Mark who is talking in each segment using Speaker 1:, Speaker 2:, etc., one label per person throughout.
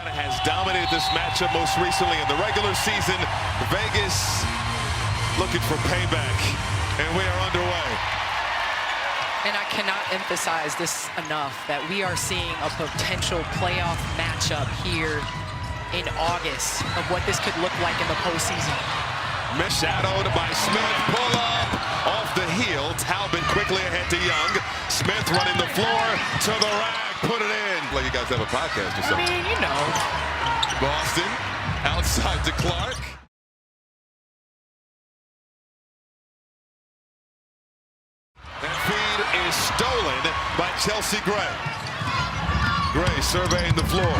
Speaker 1: Indiana has dominated this matchup most recently in the regular season. Vegas looking for payback, and we are underway.
Speaker 2: And I cannot emphasize this enough, that we are seeing a potential playoff matchup here in August of what this could look like in the postseason.
Speaker 1: Shadowed by Smith, pull up off the heel. Talbot quickly ahead to Young. Smith running the floor to the rack, put it in. Like you guys have a podcast or something.
Speaker 2: I mean, you know.
Speaker 1: Boston outside to Clark. That feed is stolen by Chelsea Gray. Gray surveying the floor.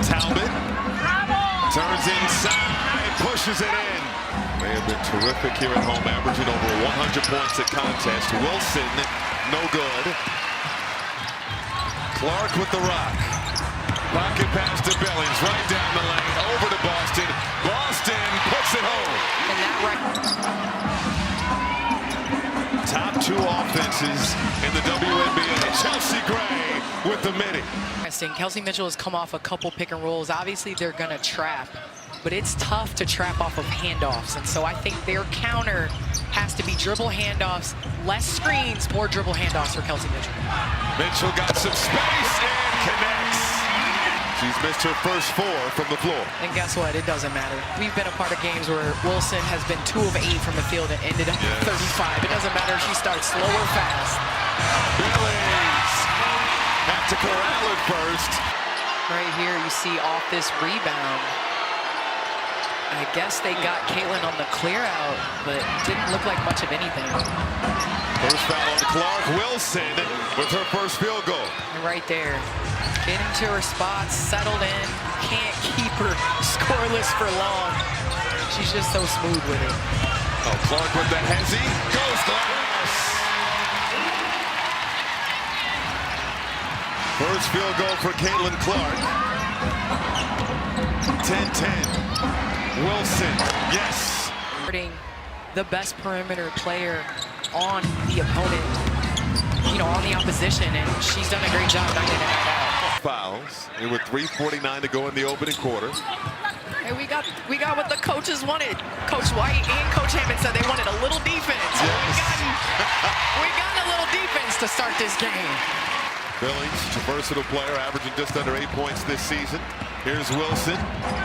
Speaker 1: Talbot turns inside, pushes it in. They have been terrific here at home, averaging over 100 points at contest. Wilson, no good. Clark with the rock. Pocket pass to Billings, right down the lane, over to Boston. Boston puts it home.
Speaker 2: And that
Speaker 1: Top two offenses in the WNBA. Chelsea Gray with the midi.
Speaker 2: Kelsey Mitchell has come off a couple pick and rolls. Obviously, they're going to trap, but it's tough to trap off of handoffs. And so I think their counter has to be dribble handoffs, less screens, more dribble handoffs for Kelsey Mitchell.
Speaker 1: Mitchell got some space and connects. She's missed her first 4 from the floor.
Speaker 2: And guess what? It doesn't matter. We've been a part of games where Wilson has been 2 of 8 from the field and ended up at 35. It doesn't matter if she starts slow or fast.
Speaker 1: Billings have to corral it first.
Speaker 2: Right here, you see off this rebound. I guess they got Caitlin on the clear out, but didn't look like much of anything.
Speaker 1: First foul on Clark. Wilson with her first field goal.
Speaker 2: And right there, getting to her spots, settled in, can't keep her scoreless for long. She's just so smooth with it.
Speaker 1: Oh, Clark with the hezzy, goes glass. First field goal for Caitlin Clark. 10-10. Wilson, yes.
Speaker 2: The best perimeter player on the opponent, on the opposition, and she's done a great job night in and night out.
Speaker 1: Fouls, and with 3:49 to go in the opening quarter.
Speaker 2: Hey, we got what the coaches wanted. Coach White and Coach Hammond said they wanted a little defense.
Speaker 1: Yes.
Speaker 2: We got a little defense to start this game.
Speaker 1: Billings, a versatile player, averaging just under 8 points this season. Here's Wilson,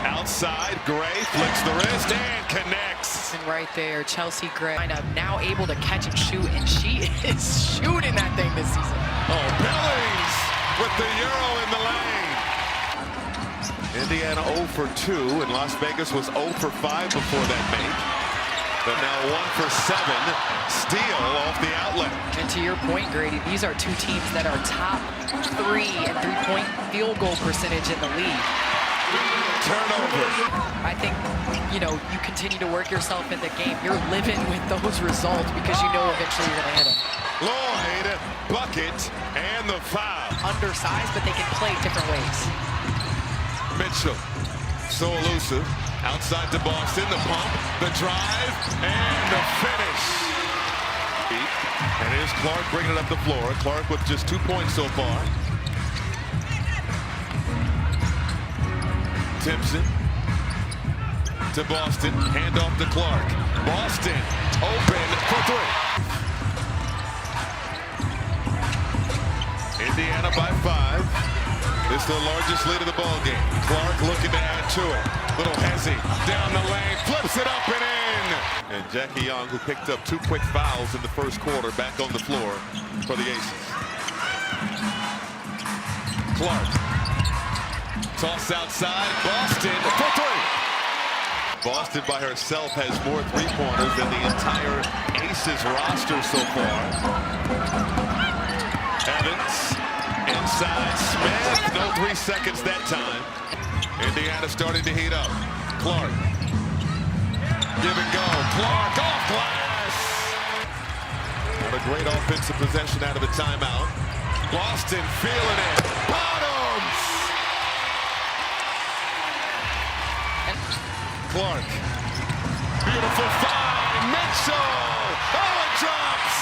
Speaker 1: outside, Gray flicks the wrist and connects.
Speaker 2: And right there, Chelsea Gray now able to catch and shoot, and she is shooting that thing this season.
Speaker 1: Oh, Billings with the Euro in the lane. Indiana 0 for 2, and Las Vegas was 0 for 5 before that make. But now 1 for 7, steal off the outlet.
Speaker 2: And to your point, Grady, these are two teams that are top 3 in three-point field goal percentage in the league.
Speaker 1: Turnover.
Speaker 2: I think, you continue to work yourself in the game. You're living with those results because you know eventually you're going to hit them.
Speaker 1: Lloyd, bucket, and the foul.
Speaker 2: Undersized, but they can play different ways.
Speaker 1: Mitchell, so elusive. Outside to Boston, the pump, the drive, and the finish. And here's Clark bringing it up the floor. Clark with just 2 points so far. Timpson to Boston, handoff to Clark. Boston open for 3. Indiana by 5. This is the largest lead of the ball game. Clark looking to add to it. Little hezzy down the lane, flips it up and in. And Jackie Young, who picked up 2 quick fouls in the first quarter, back on the floor for the Aces. Clark. Toss outside, Boston for 3. Boston by herself has more three-pointers than the entire Aces roster so far. Evans, inside Smith, no 3 seconds that time. Indiana starting to heat up. Clark, give and go, Clark off glass. What a great offensive possession out of the timeout. Boston feeling it, bottoms. Clark, beautiful find, Mitchell, oh, it drops.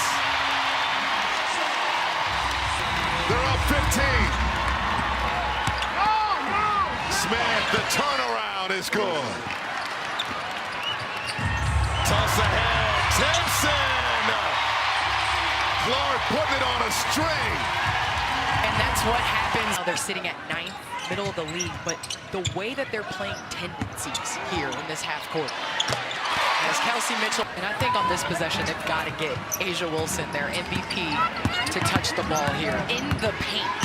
Speaker 1: They're up 15. Smith, the turnaround is good. Toss ahead, Timpson! Clark putting it on a string.
Speaker 2: And that's what happens. They're sitting at 9th, middle of the league, but the way that they're playing tendencies here in this half court. As Kelsey Mitchell, and I think on this possession, they've got to get A'ja Wilson, their MVP, to touch the ball here in the paint.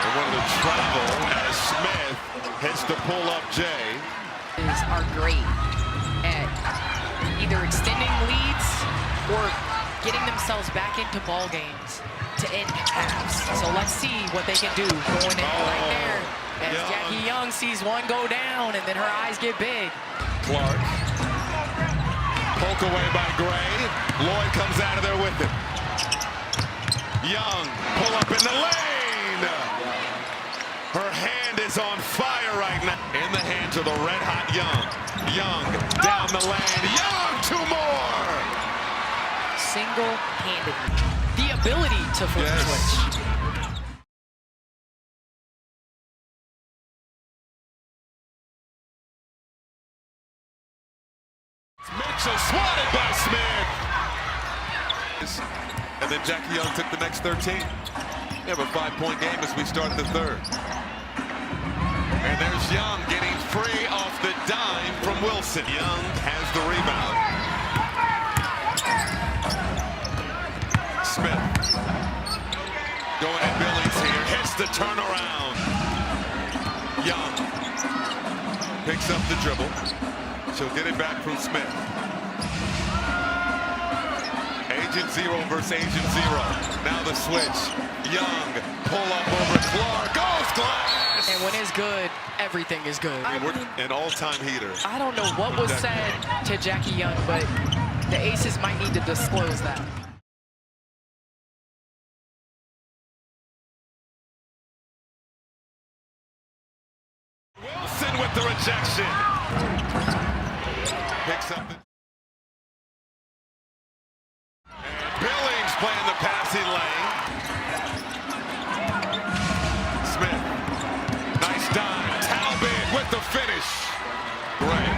Speaker 1: They wanted to travel as Smith hits the pull-up J.
Speaker 2: Are great at either extending leads or getting themselves back into ball games to end halves. So let's see what they can do going in right there. As Jackie Young sees one go down, and then her eyes get big.
Speaker 1: Clark. Poke away by Gray. Lloyd comes out of there with it. Young, pull up in the lane. Her hand is on fire right now. In the hands of the red-hot Young. Young, down the lane. Young, two more.
Speaker 2: Single-handedly. The ability to flip the switch.
Speaker 1: Mitchell swatted by Smith. And then Jackie Young took the next 13. We have a 5-point game as we start the third. And there's Young getting free off the dime from Wilson. Young has the rebound. Smith going at Billings here. Hits the turnaround. Young picks up the dribble. She'll get it back from Smith. Agent 0 versus Agent 0. Now the switch. Young, pull up over Clark. Goes glass!
Speaker 2: And when it's good, everything is good.
Speaker 1: We're an all-time heater.
Speaker 2: I don't know what was said to Jackie Young, but the Aces might need to disclose that.
Speaker 1: Wilson with the rejection. Picks up the... And Billings playing the passing lane. Smith. Nice dive. Talbot with the finish. Gray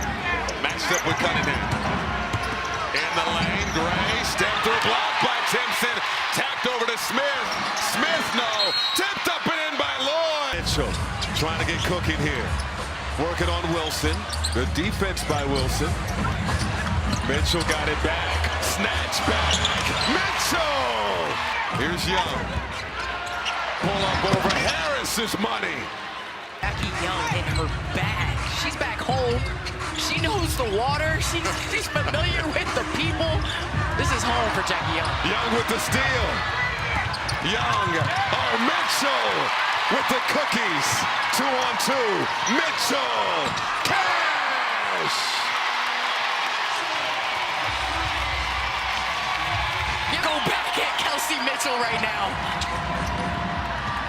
Speaker 1: matched up with Cunningham. In the lane, Gray stepped through, blocked by Timpson. Tapped over to Smith. Smith, no. Tipped up and in by Lloyd. Mitchell trying to get cooking here. Working on Wilson. Good defense by Wilson. Mitchell got it back. Snatch back. Mitchell! Here's Young. Pull up over Harris's money.
Speaker 2: Jackie Young in her bag. She's back home. She knows the water. She's familiar with the people. This is home for Jackie Young.
Speaker 1: Young with the steal. Young. Oh, Mitchell with the cookies. 2-on-2. Mitchell. Cash!
Speaker 2: You go back at Kelsey Mitchell right now.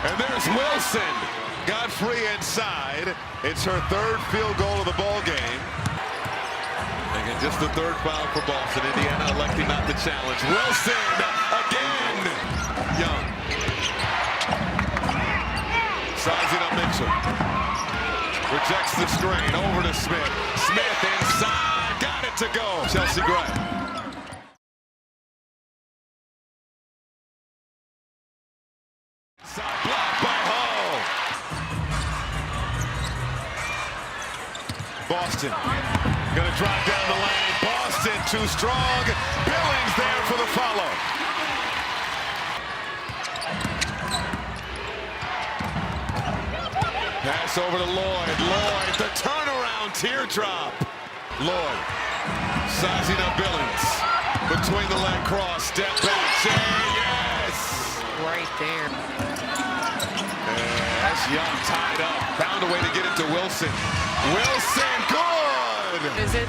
Speaker 1: And there's Wilson. Got free inside. It's her third field goal of the ball game. Again, just the third foul for Boston. Indiana electing not to challenge. Wilson again. Young. Sizing up Mitchell. Rejects the screen. Over to Smith. Smith inside. Got it to go. Chelsea Gray. Side block by Hull. Boston gonna drive down the lane. Boston too strong. Billings there for the follow. Pass over to Lloyd. Lloyd, the turnaround teardrop. Lloyd sizing up Billings. Between the leg cross. Step back. Yes!
Speaker 2: Right there.
Speaker 1: As Young tied up. Found a way to get it to Wilson. Wilson, good!
Speaker 2: Is it?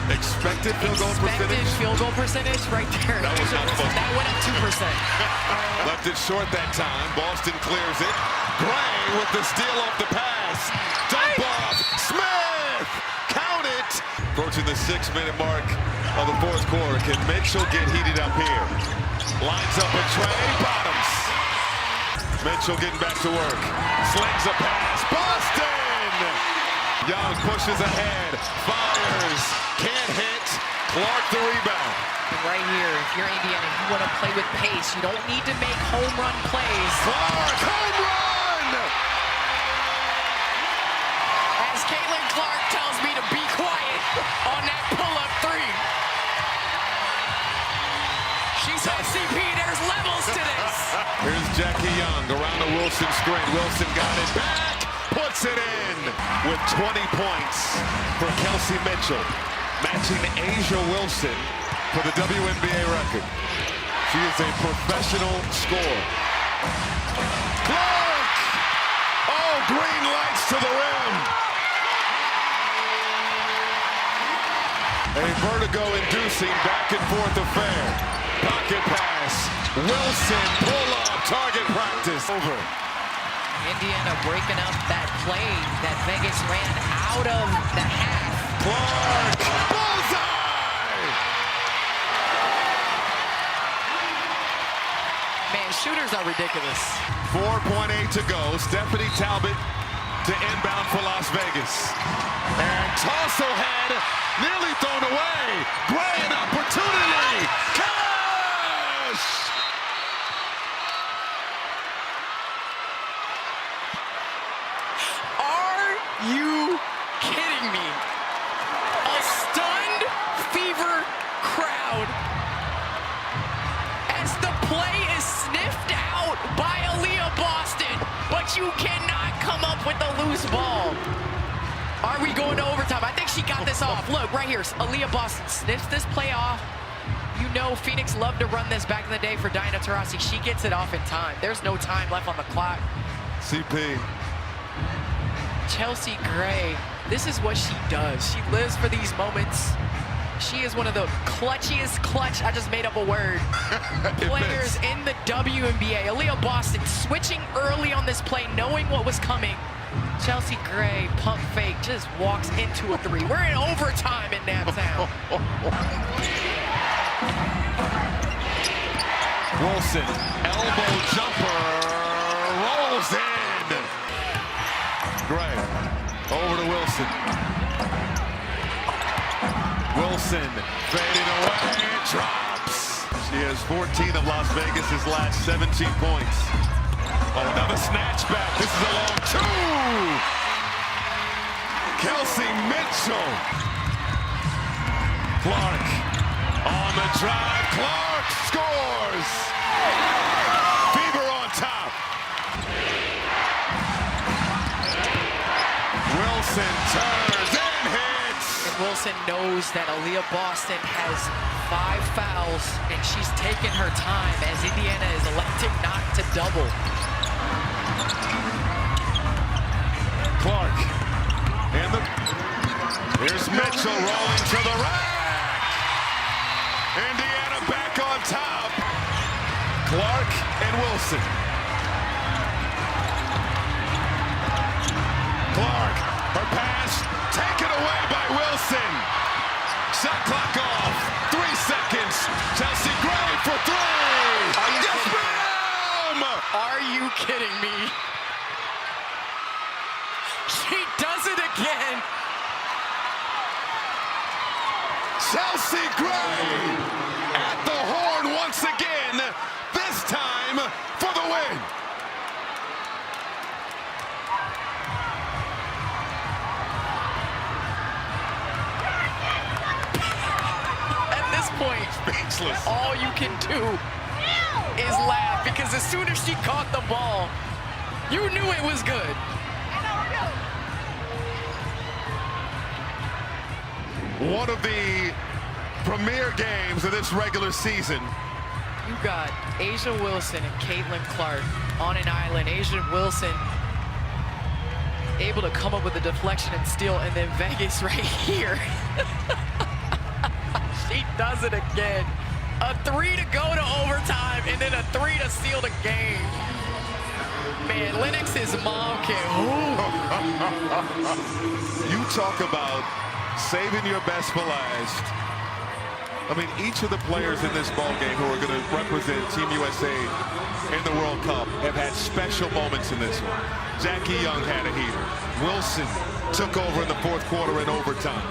Speaker 1: Expected field goal
Speaker 2: Expected
Speaker 1: percentage.
Speaker 2: field goal percentage right there.
Speaker 1: That was not supposed to.
Speaker 2: That went up 2%.
Speaker 1: Left it short that time. Boston clears it. Gray with the steal off the pass. Dump off. Smith! Count it! Approaching the 6-minute mark of the fourth quarter. Can Mitchell get heated up here? Lines up a Trey. Bottoms. Mitchell getting back to work. Slings a pass. Boston! Young pushes ahead. Fires. Can't hit. Clark the rebound.
Speaker 2: And right here, if you're Indiana, you want to play with pace. You don't need to make home run plays.
Speaker 1: Clark, home run!
Speaker 2: As Caitlin Clark tells me to be quiet on that pull-up three. She said, CP, there's levels to this.
Speaker 1: Here's Jackie Young around the Wilson screen. Wilson got it back, puts it in with 20 points for Kelsey Mitchell, matching A'ja Wilson for the WNBA record. She is a professional scorer. Clark! Oh, green lights to the rim. A vertigo-inducing back-and-forth affair. Pocket pass. Wilson, pull-up, target practice. Over.
Speaker 2: Indiana breaking up that play that Vegas ran out of the half.
Speaker 1: Clark, bullseye!
Speaker 2: Man, shooters are ridiculous.
Speaker 1: 4.8 to go. Stephanie Talbot to inbound for Las Vegas. And Tosso had nearly thrown away. Gray, an opportunity. Cash!
Speaker 2: Are you kidding me? A stunned fever crowd as the play is sniffed out by Aaliyah Boston, but you cannot come up with a loose ball. Are we going to overtime? I think she got this off. Look, right here, Aaliyah Boston sniffs this play off. You know Phoenix loved to run this back in the day for Diana Taurasi. She gets it off in time. There's no time left on the clock.
Speaker 1: CP.
Speaker 2: Chelsea Gray, this is what she does. She lives for these moments. She is one of the clutchiest I just made up a word, players in the WNBA. Aaliyah Boston switching early on this play, knowing what was coming. Chelsea Gray, pump fake, just walks into a three. We're in overtime in NapTown.
Speaker 1: Wilson, elbow jumper, rolls in. Gray, over to Wilson. Wilson fading away, drops. She has 14 of Las Vegas's last 17 points. Oh, another snatch back. This is a long two. Kelsey Mitchell. Clark on the drive. Clark scores. Fever on top. Wilson turns and hits.
Speaker 2: And Wilson knows that Aaliyah Boston has 5 fouls, and she's taking her time as Indiana is electing not to double.
Speaker 1: Clark. Here's Mitchell rolling to the rack. Indiana back on top. Clark and Wilson. Clark, her pass taken away by Wilson. Shot clock off. 3 seconds. Chelsea Gray for 3. Yes, ma'am!
Speaker 2: Are you kidding me? She does it again.
Speaker 1: Chelsea Gray at the horn once again, this time for the win.
Speaker 2: At this point,
Speaker 1: Speechless.
Speaker 2: all you can do is laugh, because as soon as she caught the ball, you knew it was good.
Speaker 1: One of the premier games of this regular season.
Speaker 2: You got A'ja Wilson and Caitlin Clark on an island. A'ja Wilson able to come up with a deflection and steal, and then Vegas right here. She does it again. A 3 to go to overtime, and then a 3 to seal the game. Man, Lennox's mom can
Speaker 1: You talk about saving your best for last. I mean, each of the players in this ballgame who are going to represent Team USA in the World Cup have had special moments in this one. Jackie Young had a heater. Wilson took over in the fourth quarter in overtime.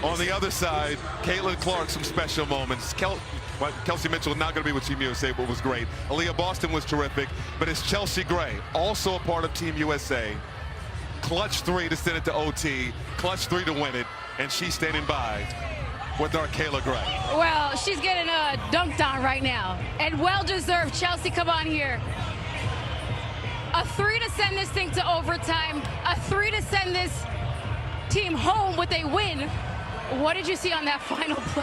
Speaker 1: On the other side, Caitlin Clark, some special moments. Kelsey Mitchell not going to be with Team USA, but was great. Aaliyah Boston was terrific. But it's Chelsea Gray, also a part of Team USA. Clutch three to send it to OT. Clutch three to win it. And she's standing by with our Kayla Gray.
Speaker 3: Well, she's getting dunked on right now. And well-deserved. Chelsea, come on here. A three to send this thing to overtime. A three to send this team home with a win. What did you see on that final play?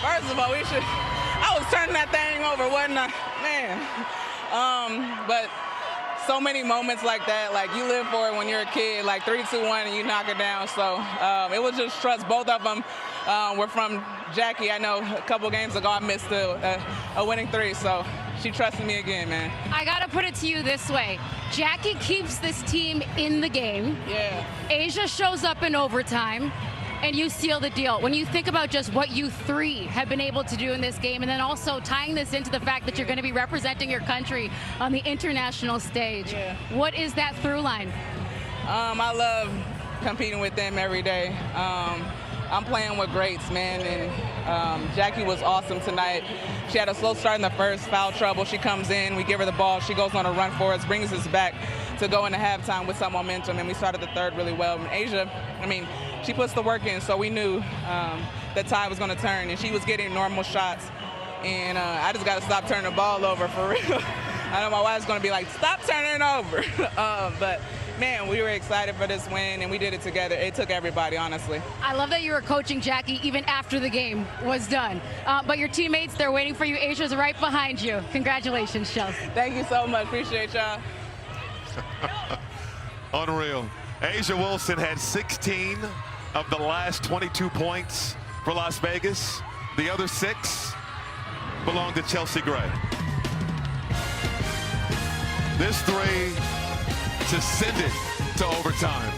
Speaker 4: First of all, I was turning that thing over, wasn't I? Man. But so many moments like that, like you live for it when you're a kid, like 3, 2, 1, and you knock it down. So it was just trust. Both of them were from Jackie. I know a couple games ago I missed a winning three, so she trusted me again, man.
Speaker 3: I got to put it to you this way. Jackie keeps this team in the game.
Speaker 4: Yeah.
Speaker 3: A'ja shows up in overtime, and you seal the deal. When you think about just what you three have been able to do in this game, and then also tying this into the fact that you're going to be representing your country on the international stage, what is that through line?
Speaker 4: I love competing with them every day. I'm playing with greats, man, and Jackie was awesome tonight. She had a slow start in the first, foul trouble. She comes in, we give her the ball, she goes on a run for us, brings us back to go into halftime with some momentum, and we started the third really well. And A'ja, I mean, she puts the work in, so we knew the tide was going to turn, and she was getting normal shots. And I just got to stop turning the ball over for real. I know my wife's going to be like, stop turning it over. But, man, we were excited for this win, and we did it together. It took everybody, honestly.
Speaker 3: I love that you were coaching Jackie even after the game was done. But your teammates, they're waiting for you. A'ja's right behind you. Congratulations, Chelsea.
Speaker 4: Thank you so much. Appreciate y'all.
Speaker 1: Unreal. A'ja Wilson had 16 of the last 22 points for Las Vegas. The other 6 belong to Chelsea Gray. This three to send it to overtime.